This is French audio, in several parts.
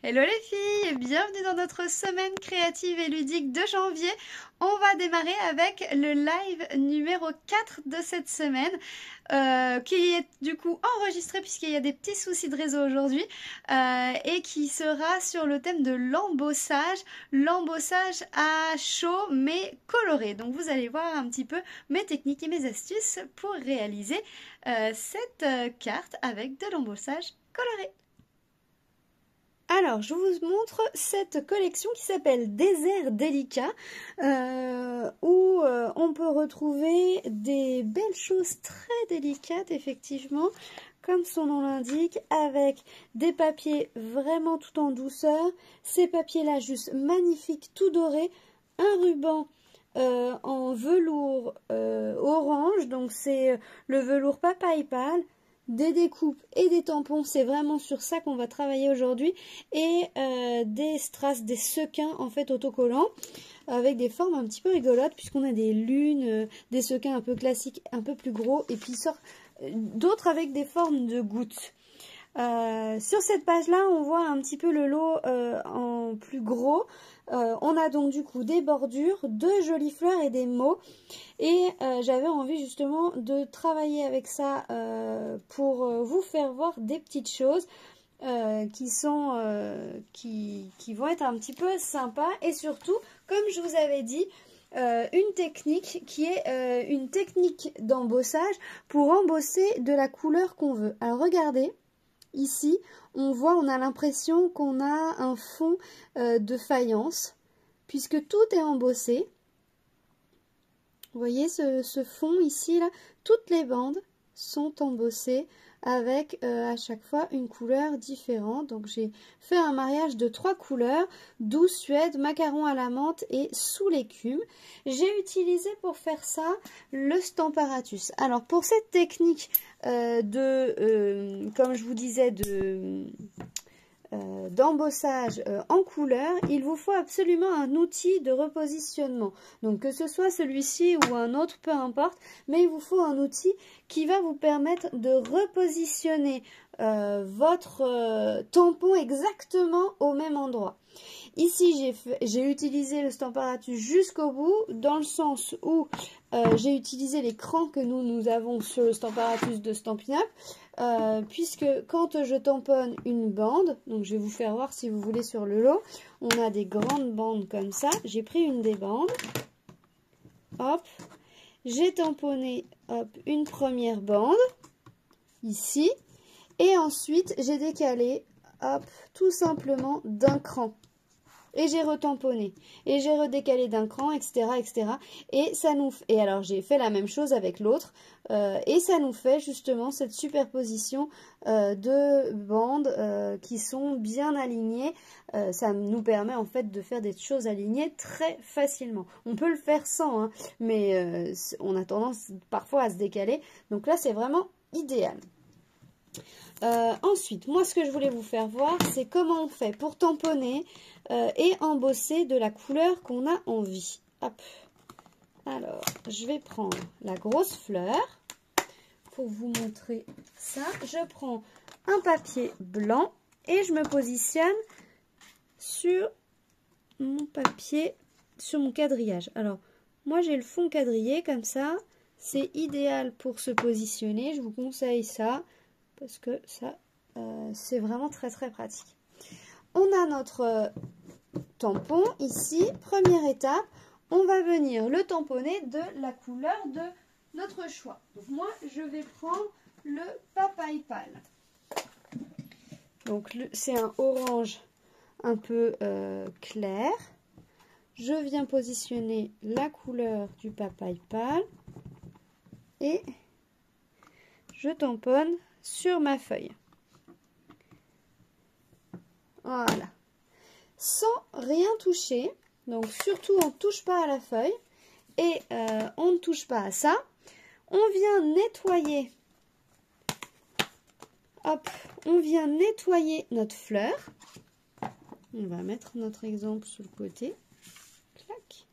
Hello les filles, bienvenue dans notre semaine créative et ludique de janvier. On va démarrer avec le live numéro 4 de cette semaine qui est du coup enregistré puisqu'il y a des petits soucis de réseau aujourd'hui et qui sera sur le thème de l'embossage à chaud mais coloré. Donc vous allez voir un petit peu mes techniques et mes astuces pour réaliser cette carte avec de l'embossage coloré. Alors, je vous montre cette collection qui s'appelle Désert Délicat, où on peut retrouver des belles choses très délicates, effectivement, comme son nom l'indique, avec des papiers vraiment tout en douceur, ces papiers-là juste magnifiques, tout dorés, un ruban en velours orange, donc c'est le velours papaye pâle, des découpes et des tampons, c'est vraiment sur ça qu'on va travailler aujourd'hui, et des strass, des sequins en fait autocollants avec des formes un petit peu rigolotes puisqu'on a des lunes, des sequins un peu classiques, un peu plus gros, et puis d'autres avec des formes de gouttes. Sur cette page là on voit un petit peu le lot en plus gros. On a donc du coup des bordures, de jolies fleurs et des mots, et j'avais envie justement de travailler avec ça pour vous faire voir des petites choses qui vont être un petit peu sympas, et surtout comme je vous avais dit une technique qui est une technique d'embossage pour embosser de la couleur qu'on veut. Alors regardez. Ici, on a l'impression qu'on a un fond de faïence, puisque tout est embossé. Vous voyez ce fond ici, là, toutes les bandes sont embossées avec à chaque fois une couleur différente. Donc j'ai fait un mariage de 3 couleurs, douce suède, macaron à la menthe et sous l'écume. J'ai utilisé pour faire ça le Stamparatus. Alors pour cette technique comme je vous disais, d'embossage en couleur, il vous faut absolument un outil de repositionnement. Donc que ce soit celui-ci ou un autre, peu importe, mais il vous faut un outil qui va vous permettre de repositionner votre tampon exactement au même endroit. Ici, j'ai utilisé le Stamparatus jusqu'au bout, dans le sens où j'ai utilisé les crans que nous avons sur le Stamparatus de Stampin' Up, puisque quand je tamponne une bande, donc je vais vous faire voir si vous voulez sur le lot, on a des grandes bandes comme ça. J'ai pris une des bandes, hop, j'ai tamponné hop, une première bande, ici, et ensuite j'ai décalé, hop, tout simplement d'un cran. Et j'ai retamponné, et j'ai redécalé d'un cran, etc., etc. Et alors j'ai fait la même chose avec l'autre, et ça nous fait justement cette superposition de bandes qui sont bien alignées. Ça nous permet en fait de faire des choses alignées très facilement. On peut le faire sans, hein, mais on a tendance parfois à se décaler. Donc là c'est vraiment idéal. Ensuite, moi ce que je voulais vous faire voir, c'est comment on fait pour tamponner et embosser de la couleur qu'on a envie. Hop. Alors, je vais prendre la grosse fleur pour vous montrer ça. Je prends un papier blanc et je me positionne sur mon papier, sur mon quadrillage. Alors, moi j'ai le fond quadrillé comme ça. C'est idéal pour se positionner. Je vous conseille ça, parce que ça, c'est vraiment très très pratique. On a notre tampon ici. Première étape, on va venir le tamponner de la couleur de notre choix. Donc moi, je vais prendre le papaye pâle. Donc c'est un orange un peu clair. Je viens positionner la couleur du papaye pâle et je tamponne sur ma feuille. Voilà. Sans rien toucher, donc surtout on ne touche pas à la feuille et on ne touche pas à ça. On vient nettoyer, hop, on vient nettoyer notre fleur. On va mettre notre exemple sur le côté. Clac.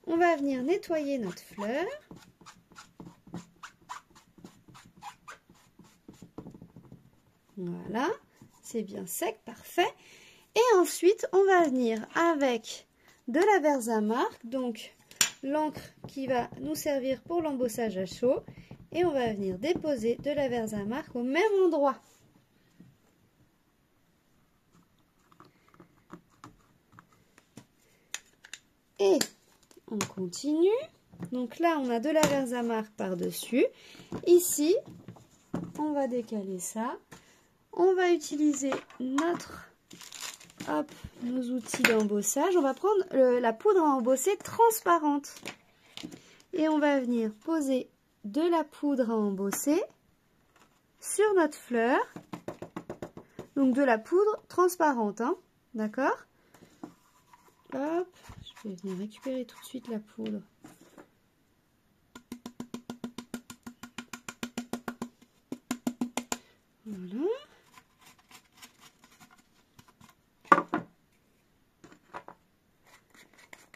On va venir nettoyer notre fleur. Voilà, c'est bien sec, parfait. Et ensuite, on va venir avec de la Versamark, donc l'encre qui va nous servir pour l'embossage à chaud. Et on va venir déposer de la Versamark au même endroit. Et on continue. Donc là, on a de la Versamark par-dessus. Ici, on va décaler ça. On va utiliser nos outils d'embossage. On va prendre la poudre à embosser transparente. Et on va venir poser de la poudre à embosser sur notre fleur. Donc de la poudre transparente, hein, d'accord? Hop, je vais venir récupérer tout de suite la poudre. Voilà.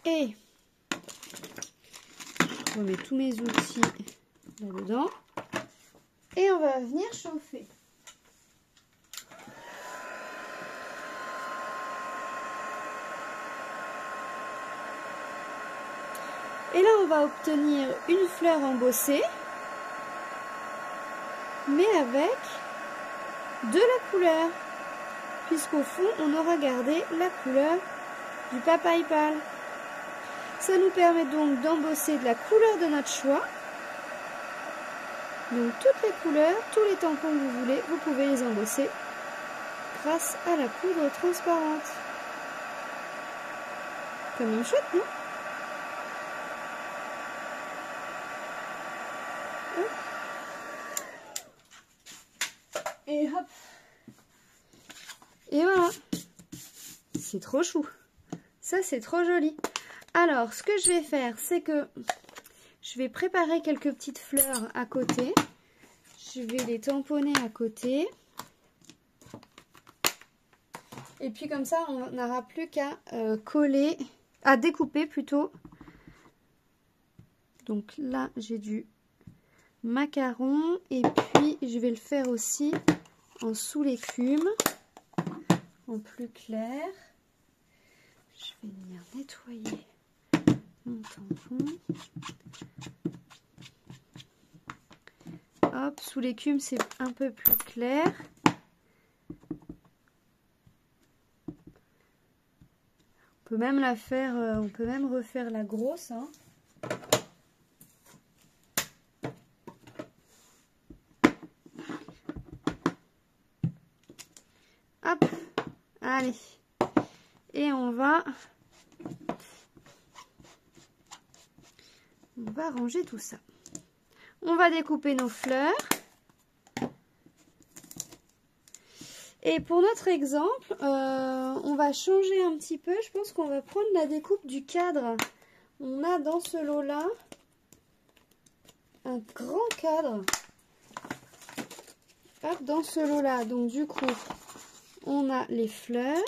Et je remets tous mes outils là-dedans. Et on va venir chauffer. Et là, on va obtenir une fleur embossée, mais avec de la couleur, puisqu'au fond, on aura gardé la couleur du papaye pâle. Ça nous permet donc d'embosser de la couleur de notre choix. Donc toutes les couleurs, tous les tampons que vous voulez, vous pouvez les embosser grâce à la poudre transparente. Quand même chouette, non? Et hop. Et voilà. C'est trop chou. Ça, c'est trop joli. Alors, ce que je vais faire, c'est que je vais préparer quelques petites fleurs à côté. Je vais les tamponner à côté. Et puis comme ça, on n'aura plus qu'à coller, à découper plutôt. Donc là, j'ai du macaron. Et puis, je vais le faire aussi en sous l'écume, en plus clair. Je vais venir nettoyer mon tampon. Hop, sous l'écume, c'est un peu plus clair. On peut même la faire, on peut même refaire la grosse, hein. Hop, allez. Et on va ranger tout ça. On va découper nos fleurs. Et pour notre exemple, on va changer un petit peu. Je pense qu'on va prendre la découpe du cadre. On a dans ce lot-là un grand cadre. Hop, dans ce lot-là, donc du coup, on a les fleurs.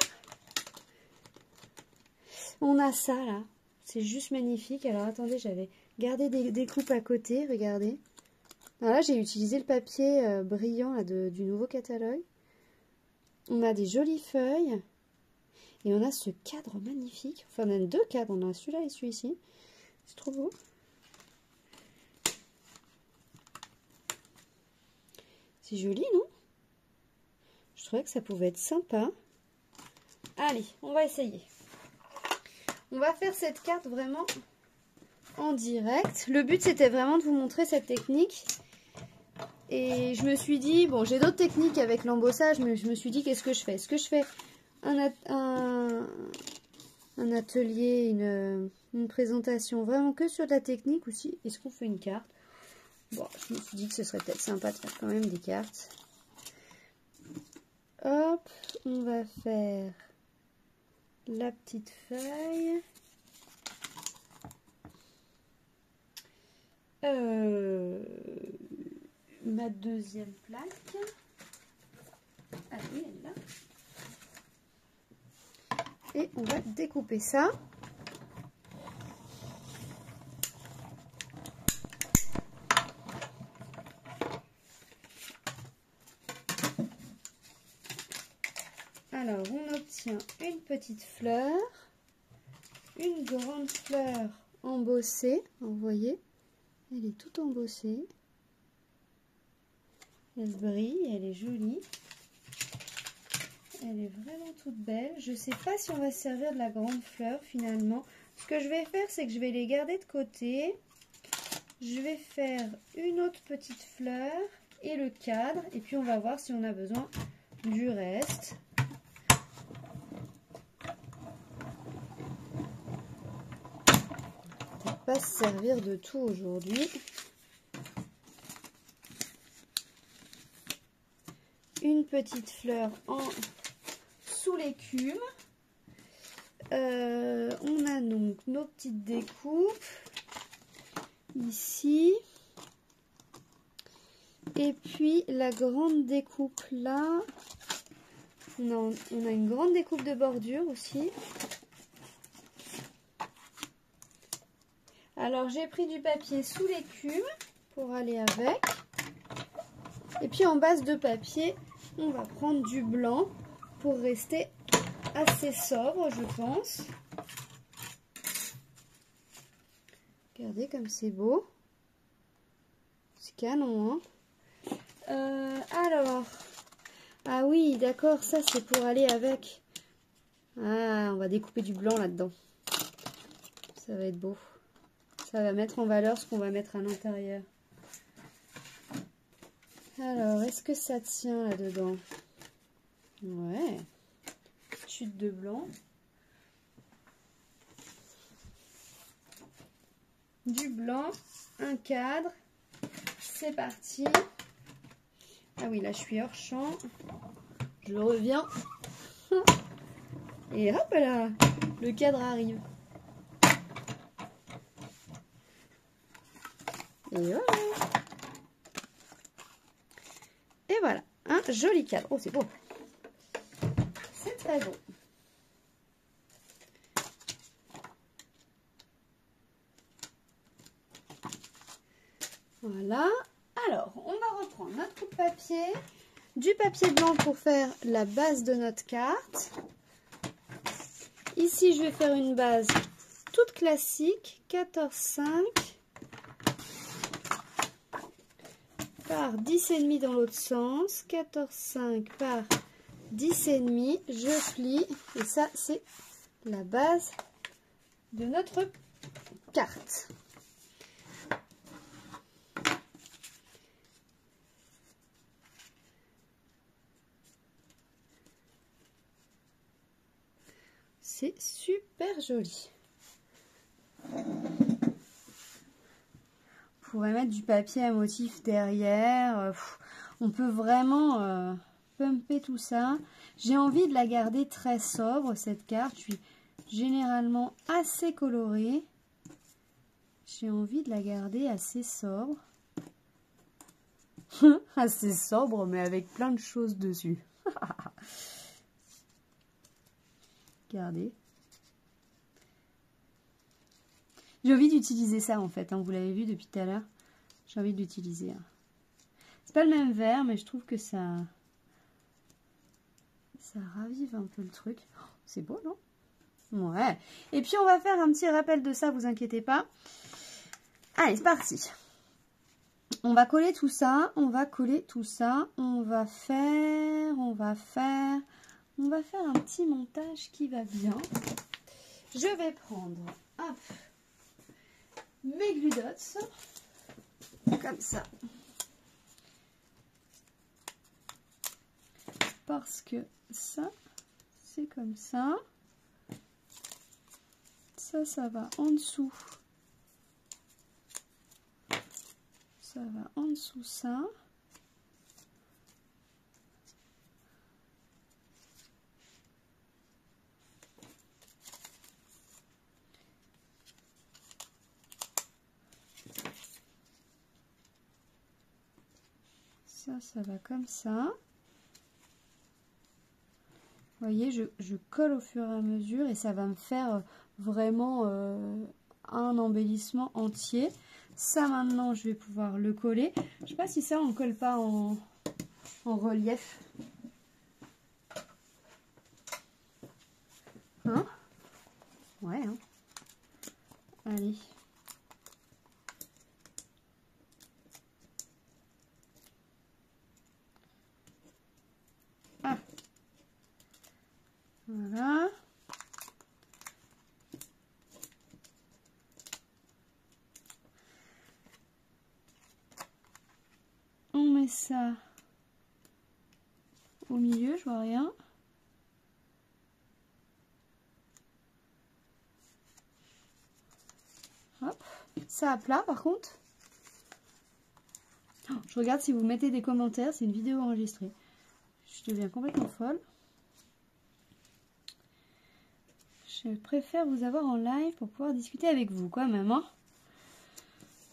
On a ça là. C'est juste magnifique. Alors attendez, j'avais gardé des découpes à côté. Regardez. Alors là, j'ai utilisé le papier brillant là, du nouveau catalogue. On a des jolies feuilles. Et on a ce cadre magnifique. Enfin, on a deux cadres. On a celui-là et celui-ci. C'est trop beau. C'est joli, non? Je trouvais que ça pouvait être sympa. Allez, on va essayer. On va faire cette carte vraiment en direct. Le but, c'était vraiment de vous montrer cette technique. Et je me suis dit, bon, j'ai d'autres techniques avec l'embossage, mais je me suis dit, qu'est-ce que je fais? Est-ce que je fais un atelier, une présentation vraiment que sur la technique, ou si est-ce qu'on fait une carte? Bon, je me suis dit que ce serait peut-être sympa de faire quand même des cartes. Hop, on va faire la petite feuille. Ma deuxième plaque. Ah oui, elle est là. Et on va découper ça. Alors, on obtient une petite fleur, une grande fleur embossée, vous voyez, elle est toute embossée, elle brille, elle est jolie, elle est vraiment toute belle. Je ne sais pas si on va se servir de la grande fleur finalement. Ce que je vais faire, c'est que je vais les garder de côté. Je vais faire une autre petite fleur et le cadre, et puis on va voir si on a besoin du reste. Peut-être pas se servir de tout aujourd'hui. Une petite fleur sous l'écume. On a donc nos petites découpes ici. Et puis la grande découpe là. On a une grande découpe de bordure aussi. Alors j'ai pris du papier sous l'écume pour aller avec. Et puis en base de papier, on va prendre du blanc pour rester assez sobre, je pense. Regardez comme c'est beau. C'est canon, hein. Alors, ah oui, d'accord, ça c'est pour aller avec. Ah, on va découper du blanc là-dedans. Ça va être beau. Ça va mettre en valeur ce qu'on va mettre à l'intérieur. Alors, est-ce que ça tient là-dedans? Ouais. Chute de blanc. Du blanc, un cadre. C'est parti. Ah oui, là je suis hors champ. Je reviens. Et hop là, le cadre arrive. Et voilà. Et voilà, un joli cadre. Oh, c'est beau. C'est très beau. Voilà. Alors, on va reprendre notre coupe-papier, du papier blanc pour faire la base de notre carte. Ici, je vais faire une base toute classique, 14,5 par 10,5 dans l'autre sens, 14,5 par 10,5, je plie et ça, c'est la base de notre carte. C'est super joli. On pourrait mettre du papier à motif derrière. On peut vraiment pumper tout ça. J'ai envie de la garder très sobre, cette carte. Je suis généralement assez colorée. J'ai envie de la garder assez sobre. Assez sobre, mais avec plein de choses dessus. Regardez. J'ai envie d'utiliser ça en fait, hein. Vous l'avez vu depuis tout à l'heure. J'ai envie de l'utiliser. Hein. C'est pas le même vert, mais je trouve que ça ravive un peu le truc. Oh, c'est beau, non? Ouais. Et puis on va faire un petit rappel de ça, vous inquiétez pas. Allez, c'est parti. On va coller tout ça, on va coller tout ça. On va faire un petit montage qui va bien. Je vais prendre hop, mes glue dots, comme ça. Parce que ça, c'est comme ça. Ça va en dessous. Ça va en dessous ça. Ça va comme ça. Vous voyez, je colle au fur et à mesure et ça va me faire vraiment un embellissement entier. Ça maintenant, je vais pouvoir le coller. Je ne sais pas si ça, on ne colle pas en relief. Allez. Ah. Voilà. On met ça au milieu, je vois rien. Hop. Ça à plat par contre. Oh, je regarde si vous mettez des commentaires, c'est une vidéo enregistrée. Je deviens complètement folle. Je préfère vous avoir en live pour pouvoir discuter avec vous quand même. Hein.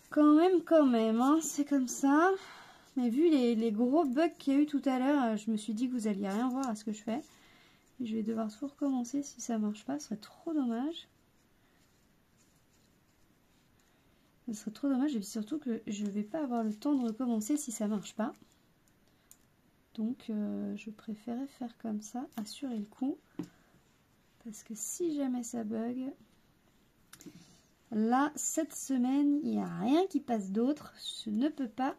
Quand même, hein. C'est comme ça. Mais vu les gros bugs qu'il y a eu tout à l'heure, je me suis dit que vous alliez rien voir à ce que je fais. Je vais devoir tout recommencer si ça marche pas, ce serait trop dommage. Ce serait trop dommage et surtout que je vais pas avoir le temps de recommencer si ça marche pas. Donc je préférais faire comme ça, assurer le coup. Parce que si jamais ça bug, là cette semaine il n'y a rien qui passe d'autre. Je ne peux pas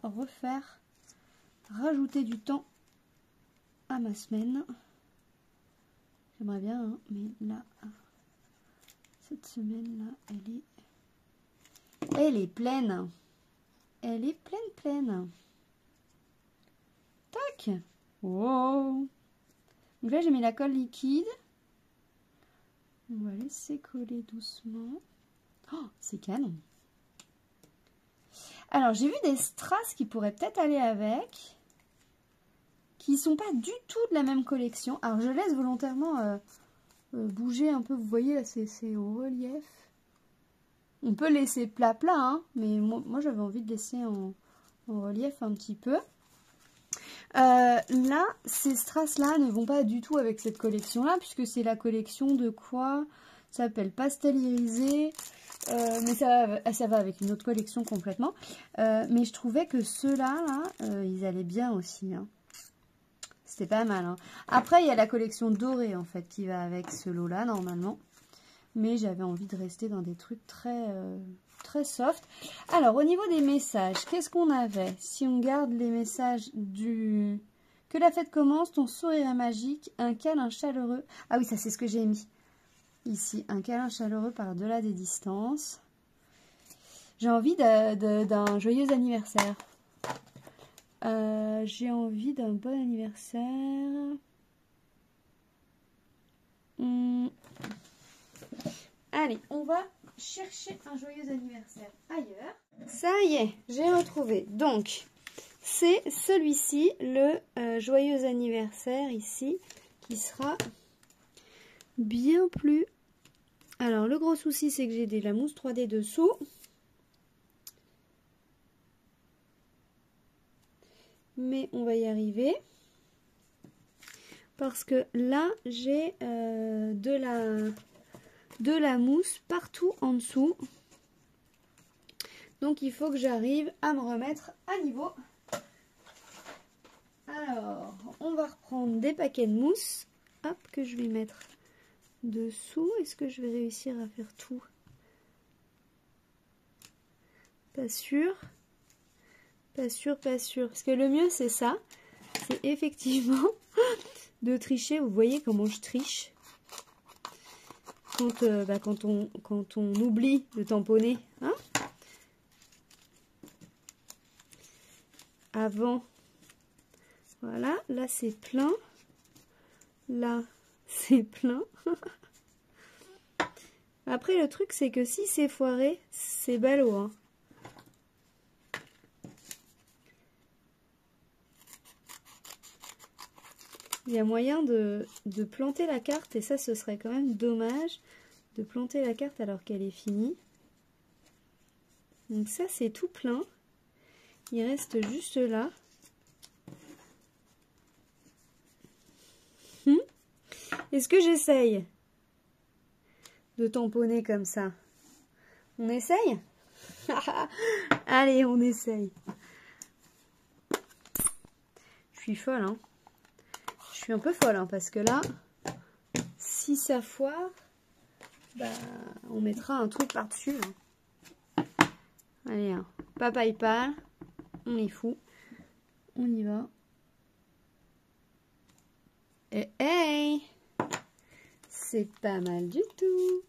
rajouter du temps à ma semaine. J'aimerais bien, hein, mais là, cette semaine-là, elle est pleine. Elle est pleine. Tac. Wow. Donc là, j'ai mis la colle liquide. On va laisser coller doucement. Oh, c'est canon. Alors, j'ai vu des strass qui pourraient peut-être aller avec. Qui sont pas du tout de la même collection. Alors, je laisse volontairement bouger un peu. Vous voyez, là, c'est au relief. On peut laisser plat, hein, mais moi j'avais envie de laisser en relief un petit peu. Là, ces strass-là ne vont pas du tout avec cette collection-là, puisque c'est la collection de quoi? Ça s'appelle Pastel Irisé, mais ça va avec une autre collection complètement. Mais je trouvais que ceux-là, ils allaient bien aussi. Hein. C'était pas mal. Hein. Après, il y a la collection dorée, en fait, qui va avec ce lot-là, normalement. Mais j'avais envie de rester dans des trucs très soft. Alors, au niveau des messages, qu'est-ce qu'on avait? Si on garde les messages du... Que la fête commence, ton sourire est magique, un câlin chaleureux. Ah oui, ça c'est ce que j'ai mis. Ici, un câlin chaleureux par-delà des distances. J'ai envie d'un joyeux anniversaire. J'ai envie d'un bon anniversaire. Allez, on va chercher un joyeux anniversaire ailleurs. Ça y est, j'ai retrouvé. Donc, c'est celui-ci, le joyeux anniversaire ici, qui sera bien plus... Alors, le gros souci, c'est que j'ai de la mousse 3D dessous. Mais on va y arriver. Parce que là, j'ai de la mousse partout en dessous. Donc il faut que j'arrive à me remettre à niveau. Alors, on va reprendre des paquets de mousse. Hop, que je vais mettre dessous. Est-ce que je vais réussir à faire tout? Pas sûr. Pas sûr. Parce que le mieux, c'est ça. C'est effectivement de tricher. Vous voyez comment je triche? Quand on oublie de tamponner, hein, avant, voilà, là c'est plein, là c'est plein. Après le truc c'est que si c'est foiré, c'est ballot, hein. Il y a moyen de planter la carte et ça ce serait quand même dommage de planter la carte alors qu'elle est finie. Donc ça c'est tout plein. Il reste juste là. Est-ce que j'essaye de tamponner comme ça? On essaye? Allez, on essaye. Je suis folle, hein. Je suis un peu folle, hein, parce que là, si ça foire, bah, on mettra un truc par-dessus. Hein. Allez, hein. Papa il parle. On est fou. On y va. Et hey! C'est pas mal du tout.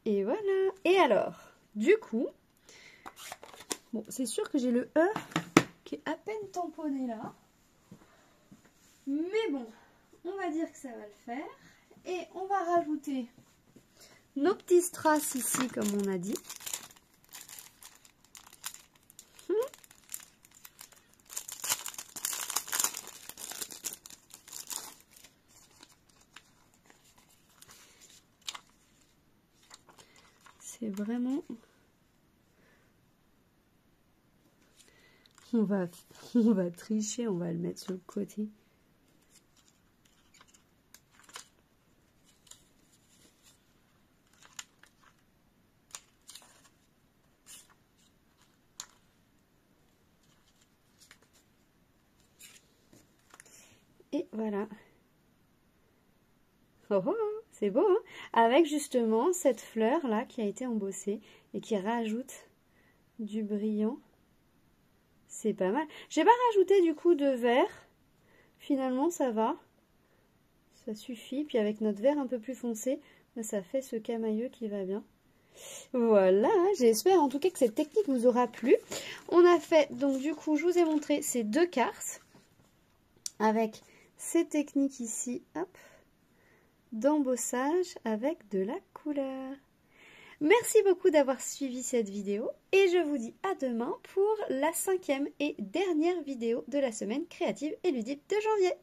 Et voilà. Et alors, du coup, bon, c'est sûr que j'ai le E qui est à peine tamponné là. Mais bon, on va dire que ça va le faire. Et on va rajouter nos petits strass ici, comme on a dit. C'est vraiment... On va tricher, on va le mettre sur le côté. Et voilà. Oh, oh, c'est beau, hein? Avec justement cette fleur là qui a été embossée et qui rajoute du brillant. C'est pas mal. J'ai pas rajouté du coup de vert. Finalement, ça va. Ça suffit. Puis avec notre vert un peu plus foncé, ça fait ce camailleux qui va bien. Voilà, j'espère en tout cas que cette technique vous aura plu. On a fait, donc du coup, je vous ai montré ces deux cartes avec ces techniques ici, hop, d'embossage avec de la couleur. Merci beaucoup d'avoir suivi cette vidéo et je vous dis à demain pour la 5e et dernière vidéo de la semaine créative et ludique de janvier.